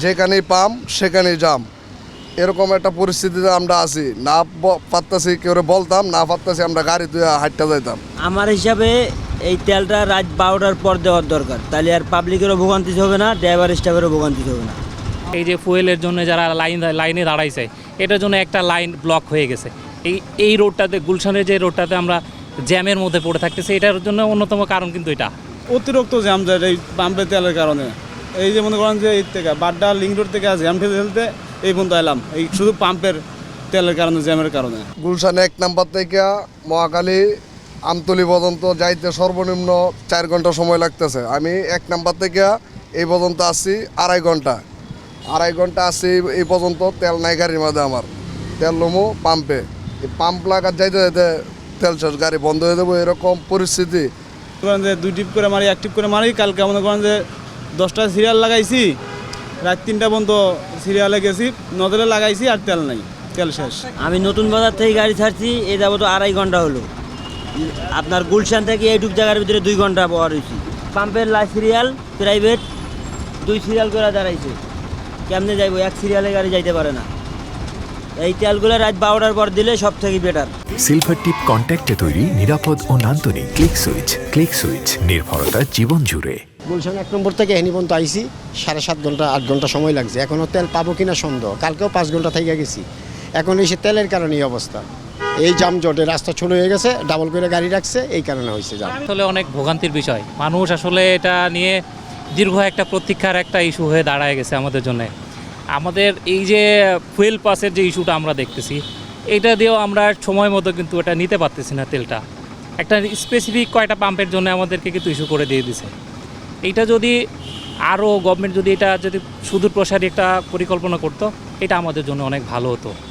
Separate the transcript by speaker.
Speaker 1: যেখানেই পাম সেখানেই জাম, এরকম একটা পরিস্থিতিতে আমরা আছি। না পারতাছি কেউ বলতাম, না পারতাছি আমরা গাড়ি তুই হাঁটতে যাইতাম।
Speaker 2: আমার হিসাবে এই তেলটা রাত 12টার পর দেওয়ার দরকার, তাহলে আর পাবলিকেরও ভোগান্তি হবে না, ড্রাইভার স্টাফেরও ভোগান্তি হবে না।
Speaker 3: এই যে ফুয়েলের জন্য যারা লাইনে দাঁড়াইছে, এটার জন্য একটা লাইন ব্লক হয়ে গেছে। এই রোডটাতে, গুলশানের যে রোডটাতে আমরা জ্যামের মধ্যে পড়ে থাকতেছি, এটার জন্য অন্যতম কারণ কিন্তু এটা।
Speaker 4: অতিরিক্ত জ্যাম যায় এই পাম্পের তেলের কারণে। এই যে মনে করেন যে এই থেকে বাড্ডা লিঙ্ক রোড থেকে জ্যাম ঠেলতে ঠেলতে এই পর্যন্ত এলাম, এই শুধু পাম্পের তেলের কারণে, জ্যামের কারণে।
Speaker 1: গুলশান 1 নাম্বার থেকে মহাখালী আমতলী পর্যন্ত যাইতে সর্বনিম্ন 4 ঘন্টা সময় লাগতেছে। আমি 1 নাম্বার থেকে এই পর্যন্ত আসছি 2.5 ঘন্টা আসছি এই পর্যন্ত। তেল নাই গাড়ির মধ্যে, আমার তেল লমু পাম্পে, এই পাম্প লাগার যাইতে যাইতে তেল শেষ, গাড়ি বন্ধ হয়ে যাবো, এরকম পরিস্থিতি।
Speaker 4: মনে করেন যে 2 টিপ করে মারি, 1 টিপ করে মারি। কালকে মনে করেন যে 10টা সিরিয়াল লাগাইছি, রাত 3টা পর্যন্ত সিরিয়ালে গেছি, নদলে লাগাইছি আর তেল নাই, তেল শেষ।
Speaker 2: আমি নতুন বাজার থেকে গাড়ি ছাড়ছি, এই যাবো তো 2.5 ঘন্টা হলো। আপনার গুলশান থেকে এইটুক জায়গার ভিতরে 2 ঘন্টা পাওয়া রয়েছি। পাম্পের সিরিয়াল প্রাইভেট 2 সিরিয়াল করে দাঁড়াইছে, কেমনে যাইবো? 1 সিরিয়ালে গাড়ি যাইতে পারে না। এই তেলগুলো রাত 12টার পর দিলে সব থেকে বেটার।
Speaker 5: সিলভার টিপ কন্ট্যাক্টে তৈরি, নিরাপদ ও নান্দনিক। ক্লিক সুইচ নির্ভরতা জীবন জুড়ে।
Speaker 6: গুলশান 1 নম্বর থেকে এখানে পর্যন্ত আইসি, 7.5 ঘন্টা 8 ঘন্টা সময় লাগছে। এখনও তেল পাবো কিনা সন্দেহ। কালকেও 5 ঘন্টা থেকে গেছি, এখন এসে তেলের কারণে এই অবস্থা। এই জামজটে রাস্তা ছোট হয়ে গেছে, ডাবল করে গাড়ি রাখছে, এই কারণে হয়েছে জাম।
Speaker 3: আসলে অনেক ভোগান্তির বিষয়, মানুষ আসলে এটা নিয়ে দীর্ঘ একটা প্রতীক্ষার একটা ইস্যু হয়ে দাঁড়ায় গেছে আমাদের জন্য। আমাদের এই যে ফুয়েল পাসের যে ইস্যুটা আমরা দেখতেছি, এটা দিয়েও আমরা সময় মতো কিন্তু এটা নিতে পারতেছি না। তেলটা একটা স্পেসিফিক কয়টা পাম্পের জন্য আমাদেরকে কিন্তু ইস্যু করে দিয়ে দিছে। এইটা যদি আরও গভর্নমেন্ট যদি এটা যদি সুদূর প্রসারী একটা পরিকল্পনা করতো, এটা আমাদের জন্য অনেক ভালো হতো।